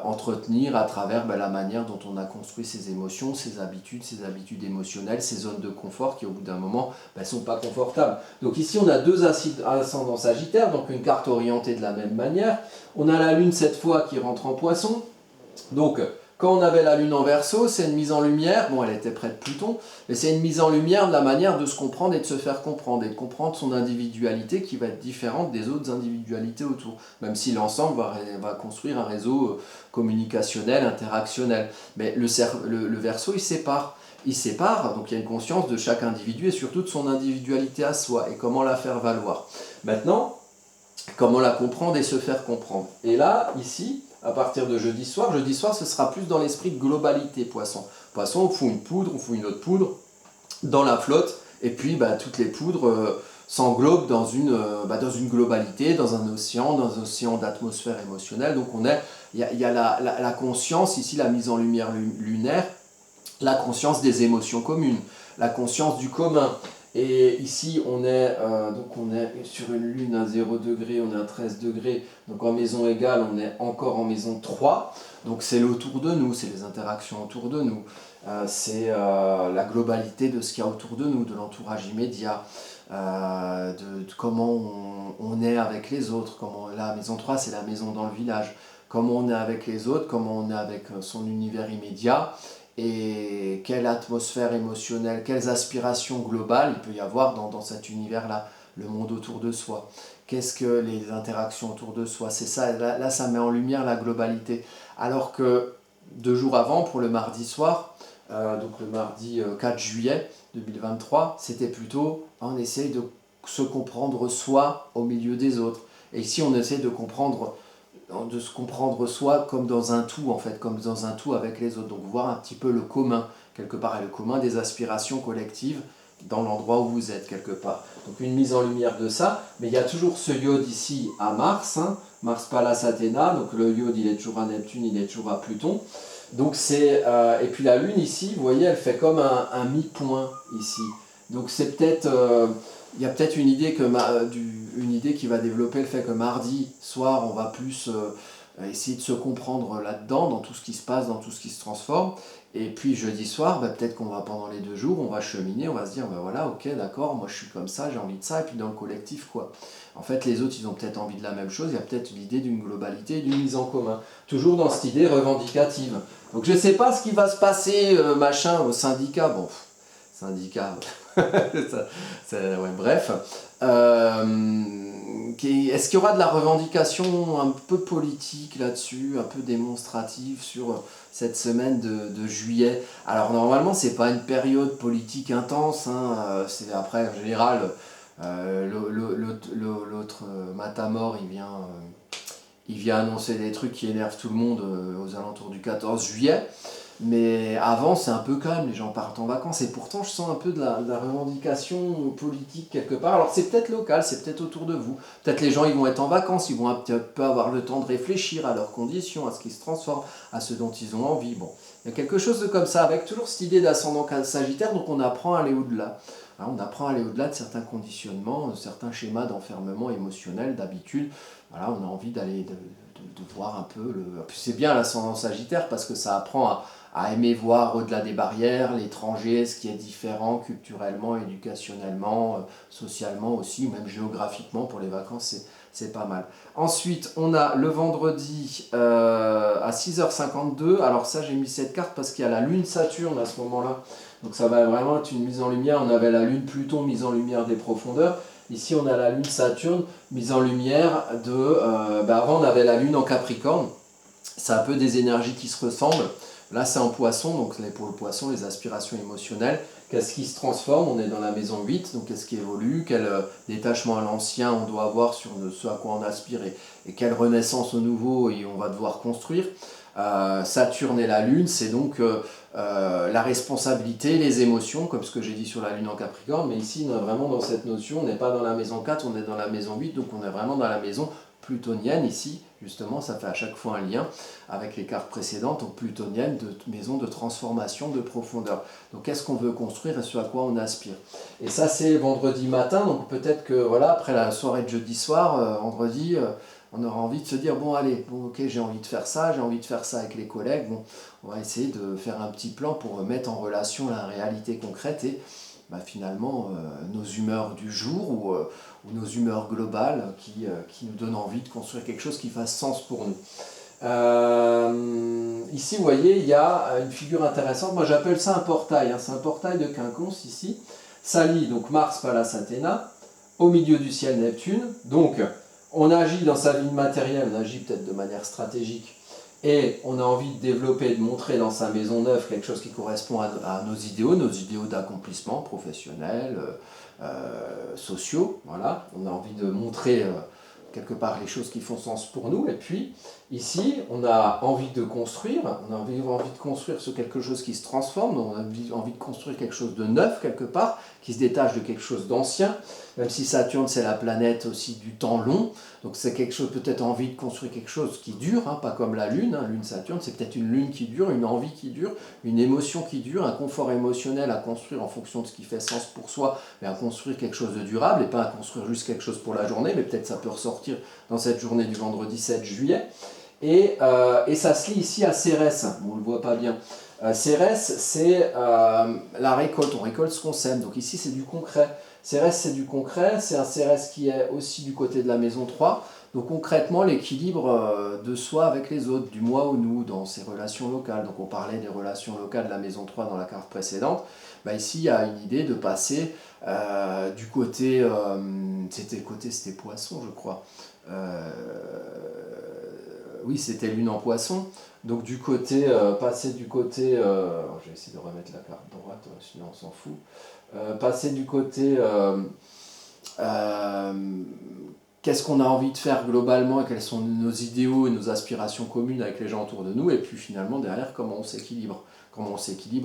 entretenir à travers la manière dont on a construit ses émotions, ses habitudes émotionnelles, ces zones de confort qui au bout d'un moment ne sont pas confortables. Donc ici on a deux ascendants Sagittaires, donc une carte orientée de la même manière. On a la Lune cette fois qui rentre en Poisson. Donc quand on avait la Lune en Verseau, c'est une mise en lumière, bon elle était près de Pluton, mais c'est une mise en lumière de la manière de se comprendre et de se faire comprendre, et de comprendre son individualité qui va être différente des autres individualités autour, même si l'ensemble va construire un réseau communicationnel, interactionnel. Mais le Verseau il sépare, donc il y a une conscience de chaque individu et surtout de son individualité à soi, et comment la faire valoir. Maintenant, comment la comprendre et se faire comprendre. Et là, ici, à partir de jeudi soir, ce sera plus dans l'esprit de globalité, Poisson. Poisson, on fout une poudre, on fout une autre poudre dans la flotte, et puis toutes les poudres s'englobent dans une globalité, dans un océan d'atmosphère émotionnelle. Donc il y a la conscience, ici la mise en lumière lunaire, la conscience des émotions communes, la conscience du commun. Et ici, on est sur une lune à 0 degré, on est à 13 degrés, donc en maison égale, on est encore en maison 3. Donc c'est l'autour de nous, c'est les interactions autour de nous, c'est la globalité de ce qu'il y a autour de nous, de l'entourage immédiat, de comment on est avec les autres. La maison 3, c'est la maison dans le village. Comment on est avec les autres, comment on est avec son univers immédiat. Et quelle atmosphère émotionnelle, quelles aspirations globales il peut y avoir dans cet univers-là, le monde autour de soi. Qu'est-ce que les interactions autour de soi, c'est ça, là ça met en lumière la globalité. Alors que 2 jours avant, pour le mardi soir, donc le mardi 4 juillet 2023, c'était plutôt on essaye de se comprendre soi au milieu des autres. Et ici on essaie de se comprendre soi comme dans un tout, en fait, comme dans un tout avec les autres. Donc voir un petit peu le commun, quelque part, et le commun des aspirations collectives dans l'endroit où vous êtes, quelque part. Donc une mise en lumière de ça, mais il y a toujours ce iode ici à Mars, hein, Mars Pallas Athéna, donc le iode il est toujours à Neptune, il est toujours à Pluton. Donc et puis la Lune ici, vous voyez, elle fait comme un mi-point ici. Donc c'est peut-être... il y a peut-être une idée qui va développer le fait que mardi soir, on va plus essayer de se comprendre là-dedans, dans tout ce qui se passe, dans tout ce qui se transforme. Et puis jeudi soir, peut-être qu'on va pendant les 2 jours, on va cheminer, on va se dire, voilà, ok, d'accord, moi je suis comme ça, j'ai envie de ça, et puis dans le collectif, quoi. En fait, les autres, ils ont peut-être envie de la même chose, il y a peut-être l'idée d'une globalité, d'une mise en commun. Toujours dans cette idée revendicative. Donc je ne sais pas ce qui va se passer, au syndicat, syndicat... bref. Est-ce qu'il y aura de la revendication un peu politique là-dessus, un peu démonstrative sur cette semaine de juillet? Alors normalement, c'est pas une période politique intense, hein, c'est après en général l'autre Matamor, il vient annoncer des trucs qui énervent tout le monde aux alentours du 14 juillet. Mais avant, c'est un peu calme, les gens partent en vacances, et pourtant je sens un peu de la revendication politique quelque part. Alors c'est peut-être local, c'est peut-être autour de vous. Peut-être les gens ils vont être en vacances, ils vont un petit peu avoir le temps de réfléchir à leurs conditions, à ce qui se transforme, à ce dont ils ont envie. Bon, il y a quelque chose de comme ça, avec toujours cette idée d'ascendant Sagittaire, donc on apprend à aller au-delà. Hein, on apprend à aller au-delà de certains conditionnements, de certains schémas d'enfermement émotionnel, d'habitude. Voilà, on a envie d'aller de voir un peu. Puis c'est bien l'ascendant Sagittaire parce que ça apprend à aimer voir au-delà des barrières, l'étranger, ce qui est différent culturellement, éducationnellement, socialement aussi, ou même géographiquement pour les vacances, c'est pas mal. Ensuite, on a le vendredi à 6h52. Alors ça, j'ai mis cette carte parce qu'il y a la Lune Saturne à ce moment-là. Donc ça va vraiment être une mise en lumière. On avait la Lune Pluton, mise en lumière des profondeurs. Ici, on a la Lune Saturne, mise en lumière avant, on avait la Lune en Capricorne. C'est un peu des énergies qui se ressemblent. Là, c'est en Poisson, donc pour le Poisson, les aspirations émotionnelles. Qu'est-ce qui se transforme? On est dans la maison 8, donc qu'est-ce qui évolue? Quel détachement à l'ancien on doit avoir sur ce à quoi on aspire et quelle renaissance au nouveau et on va devoir construire? Saturne et la Lune, c'est donc la responsabilité, les émotions, comme ce que j'ai dit sur la Lune en Capricorne, mais ici on est vraiment dans cette notion, on n'est pas dans la maison 4, on est dans la maison 8, donc on est vraiment dans la maison plutonienne ici, justement, ça fait à chaque fois un lien avec les cartes précédentes, donc plutonienne, de maison de transformation, de profondeur. Donc qu'est-ce qu'on veut construire et ce à quoi on aspire. Et ça c'est vendredi matin, donc peut-être que voilà, après la soirée de jeudi soir, vendredi, on aura envie de se dire, bon allez, bon, ok, j'ai envie de faire ça, j'ai envie de faire ça avec les collègues, bon, on va essayer de faire un petit plan pour mettre en relation la réalité concrète et finalement nos humeurs du jour ou nos humeurs globales qui nous donnent envie de construire quelque chose qui fasse sens pour nous. Ici, vous voyez, il y a une figure intéressante, moi j'appelle ça un portail, hein. C'est un portail de quinconce ici, ça lie donc Mars, Pallas, Athéna, au milieu du ciel Neptune, donc on agit dans sa vie matérielle, on agit peut-être de manière stratégique, et on a envie de développer, de montrer dans sa maison neuve quelque chose qui correspond à nos idéaux d'accomplissement professionnels, sociaux, voilà. On a envie de montrer quelque part les choses qui font sens pour nous, et puis ici on a envie de construire, on a envie de construire sur quelque chose qui se transforme, on a envie de construire quelque chose de neuf quelque part, qui se détache de quelque chose d'ancien, même si Saturne c'est la planète aussi du temps long, donc c'est quelque chose, peut-être envie de construire quelque chose qui dure, hein, pas comme la Lune, hein, Lune Saturne, c'est peut-être une lune qui dure, une envie qui dure, une émotion qui dure, un confort émotionnel à construire en fonction de ce qui fait sens pour soi, mais à construire quelque chose de durable et pas à construire juste quelque chose pour la journée, mais peut-être ça peut ressortir dans cette journée du vendredi 7 juillet. Et ça se lit ici à Cérès, on ne le voit pas bien. Cérès, c'est la récolte, on récolte ce qu'on sème, donc ici c'est du concret. Cérès, c'est du concret, c'est un Cérès qui est aussi du côté de la maison 3, donc concrètement l'équilibre de soi avec les autres, du moi au nous, dans ces relations locales. Donc on parlait des relations locales de la maison 3 dans la carte précédente, ici il y a une idée de passer du côté, c'était poisson je crois, oui c'était lune en poisson, donc du côté, passer du côté, je vais essayer de remettre la carte droite, sinon on s'en fout, passer du côté, qu'est-ce qu'on a envie de faire globalement et quels sont nos idéaux et nos aspirations communes avec les gens autour de nous, et puis finalement derrière comment on s'équilibre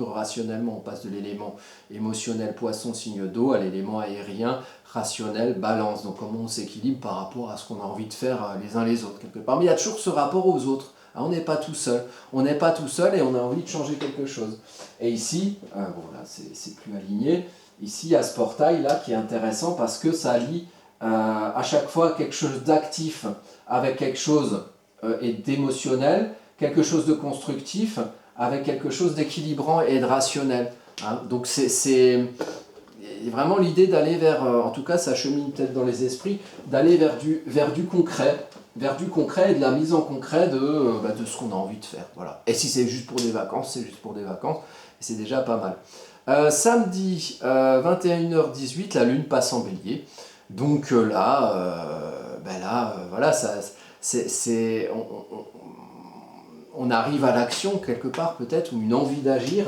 rationnellement, on passe de l'élément émotionnel poisson signe d'eau à l'élément aérien rationnel balance, donc comment on s'équilibre par rapport à ce qu'on a envie de faire les uns les autres quelque part, mais il y a toujours ce rapport aux autres. On n'est pas tout seul, et on a envie de changer quelque chose. Et ici, bon là c'est plus aligné, ici il y a ce portail là qui est intéressant parce que ça lie à chaque fois quelque chose d'actif avec quelque chose et d'émotionnel, quelque chose de constructif avec quelque chose d'équilibrant et de rationnel. Hein. Donc c'est vraiment l'idée d'aller vers, en tout cas ça chemine peut-être dans les esprits, d'aller vers du concret et de la mise en concret de ce qu'on a envie de faire. Voilà. Et si c'est juste pour des vacances, c'est juste pour des vacances, et c'est déjà pas mal. Samedi, 21h18, la Lune passe en Bélier. Donc voilà, on arrive à l'action quelque part peut-être, ou une envie d'agir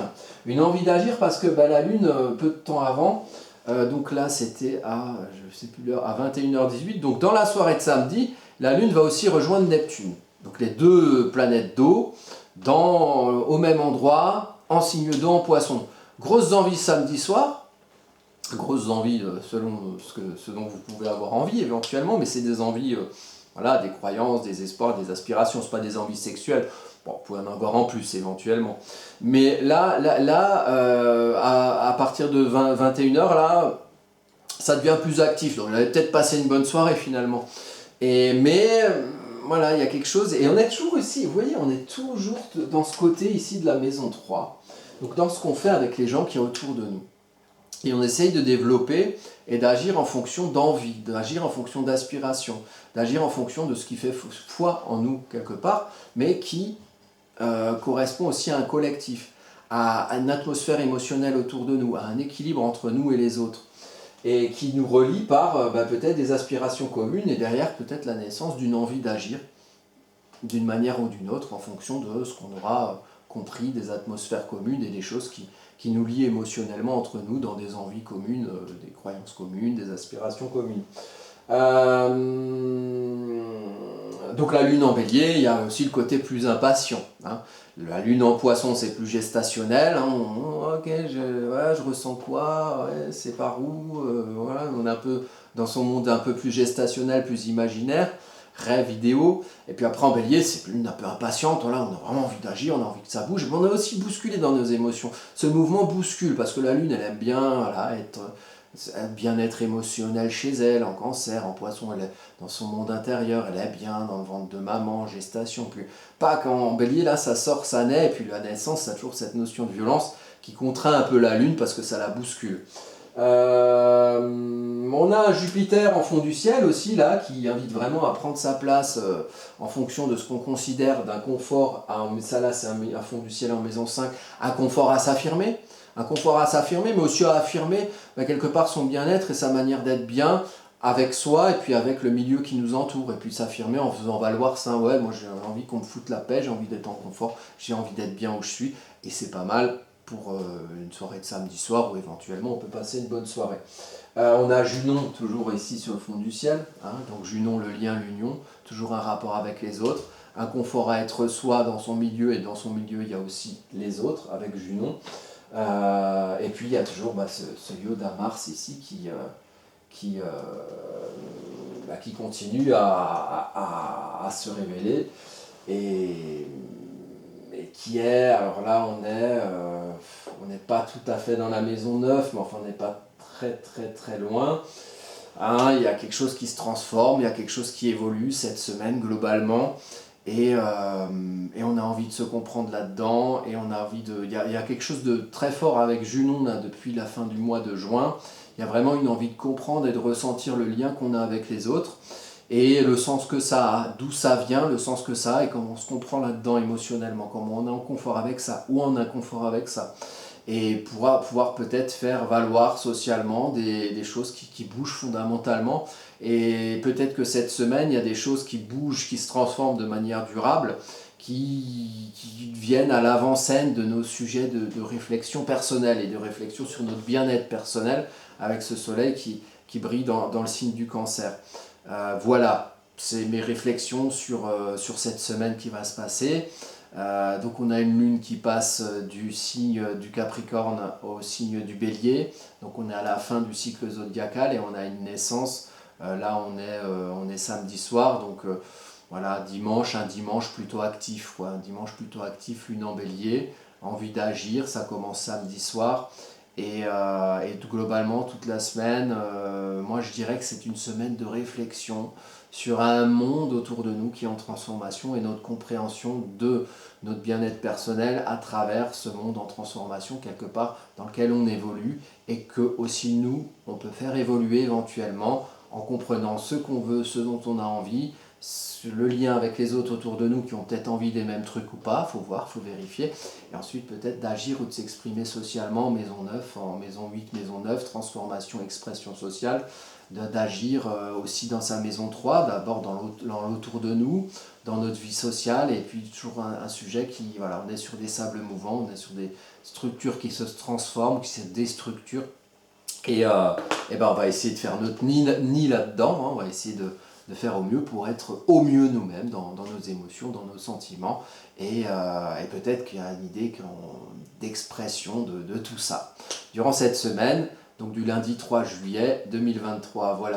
parce que la Lune, peu de temps avant, donc là c'était à, je sais plus l'heure, à 21h18, donc dans la soirée de samedi, la Lune va aussi rejoindre Neptune. Donc les deux planètes d'eau, au même endroit, en signe d'eau en poisson. Grosses envies samedi soir, grosses envies selon ce dont vous pouvez avoir envie éventuellement, mais c'est des envies, des croyances, des espoirs, des aspirations, ce pas des envies sexuelles. Bon, vous pouvez en avoir en plus éventuellement. Mais là à partir de 21h, là, ça devient plus actif. Donc, on avait peut-être passé une bonne soirée finalement. Voilà, il y a quelque chose. Et on est toujours ici, vous voyez, on est toujours dans ce côté ici de la maison 3. Donc, dans ce qu'on fait avec les gens qui sont autour de nous. Et on essaye de développer et d'agir en fonction d'envie, d'agir en fonction d'aspiration, d'agir en fonction de ce qui fait foi en nous quelque part, mais qui correspond aussi à un collectif, à une atmosphère émotionnelle autour de nous, à un équilibre entre nous et les autres, et qui nous relie par peut-être des aspirations communes et derrière peut-être la naissance d'une envie d'agir d'une manière ou d'une autre en fonction de ce qu'on aura compris, des atmosphères communes et des choses qui qui nous lie émotionnellement entre nous dans des envies communes, des croyances communes, des aspirations communes. Donc la lune en bélier, il y a aussi le côté plus impatient. Hein. La lune en poisson, c'est plus gestationnel. Hein. Ok, je ressens quoi, ouais, c'est par où, voilà, on est un peu dans son monde un peu plus gestationnel, plus imaginaire, rêve, idéaux. Et puis après en bélier, c'est une lune un peu impatiente. Voilà, on a vraiment envie d'agir, on a envie que ça bouge. Mais on a aussi bousculé dans nos émotions. Ce mouvement bouscule parce que la lune, elle aime bien voilà, bien-être émotionnel chez elle, en cancer, en poisson, elle est dans son monde intérieur, elle est bien dans le ventre de maman, gestation, puis pas quand en bélier, là, ça sort, ça naît, et puis la naissance, ça a toujours cette notion de violence qui contraint un peu la lune parce que ça la bouscule. On a un Jupiter en fond du ciel aussi, là, qui invite vraiment à prendre sa place en fonction de ce qu'on considère d'un confort, ça là c'est un fond du ciel en maison 5, un confort à s'affirmer, mais aussi à affirmer quelque part son bien-être et sa manière d'être bien avec soi et puis avec le milieu qui nous entoure. Et puis s'affirmer en faisant valoir ça, ouais, moi j'ai envie qu'on me foute la paix, j'ai envie d'être en confort, j'ai envie d'être bien où je suis, et c'est pas mal pour une soirée de samedi soir où éventuellement on peut passer une bonne soirée. On a Junon toujours ici sur le fond du ciel, hein, donc Junon, le lien, l'union, toujours un rapport avec les autres, un confort à être soi dans son milieu, et dans son milieu il y a aussi les autres avec Junon. Et puis il y a toujours ce Yoda Mars ici qui continue à se révéler et qui est, alors là on n'est pas tout à fait dans la maison 9, mais enfin on n'est pas très très très loin. Hein, il y a quelque chose qui se transforme, il y a quelque chose qui évolue cette semaine globalement. Et on a envie de se comprendre là-dedans, et on a envie de. Il y a quelque chose de très fort avec Junon là, depuis la fin du mois de juin. Il y a vraiment une envie de comprendre et de ressentir le lien qu'on a avec les autres, et le sens que ça a, d'où ça vient, le sens que ça a, et comment on se comprend là-dedans émotionnellement, comment on est en confort avec ça, ou en inconfort avec ça. Et pouvoir peut-être faire valoir socialement des choses qui bougent fondamentalement. Et peut-être que cette semaine, il y a des choses qui bougent, qui se transforment de manière durable, qui viennent à l'avant-scène de nos sujets de réflexion personnelle et de réflexion sur notre bien-être personnel avec ce soleil qui brille dans le signe du cancer. Voilà, c'est mes réflexions sur cette semaine qui va se passer. Donc on a une lune qui passe du signe du Capricorne au signe du Bélier, donc on est à la fin du cycle zodiacal et on a une naissance, là on est samedi soir, donc voilà, un dimanche plutôt actif, quoi. Un dimanche plutôt actif, lune en Bélier, envie d'agir, ça commence samedi soir. Et globalement, toute la semaine, moi je dirais que c'est une semaine de réflexion sur un monde autour de nous qui est en transformation, et notre compréhension de notre bien-être personnel à travers ce monde en transformation quelque part dans lequel on évolue, et que aussi nous, on peut faire évoluer éventuellement en comprenant ce qu'on veut, ce dont on a envie, le lien avec les autres autour de nous qui ont peut-être envie des mêmes trucs ou pas, faut voir, faut vérifier, et ensuite peut-être d'agir ou de s'exprimer socialement en maison 9, en maison 8, maison 9, transformation, expression sociale, d'agir aussi dans sa maison 3, d'abord dans l'autour de nous, dans notre vie sociale, et puis toujours un sujet qui, voilà, on est sur des sables mouvants, on est sur des structures qui se transforment, qui se déstructurent, et ben on va essayer de faire notre nid là-dedans, hein, on va essayer de faire au mieux pour être au mieux nous-mêmes dans nos émotions, dans nos sentiments, et peut-être qu'il y a une idée d'expression de tout ça. Durant cette semaine, donc du lundi 3 juillet 2023, voilà.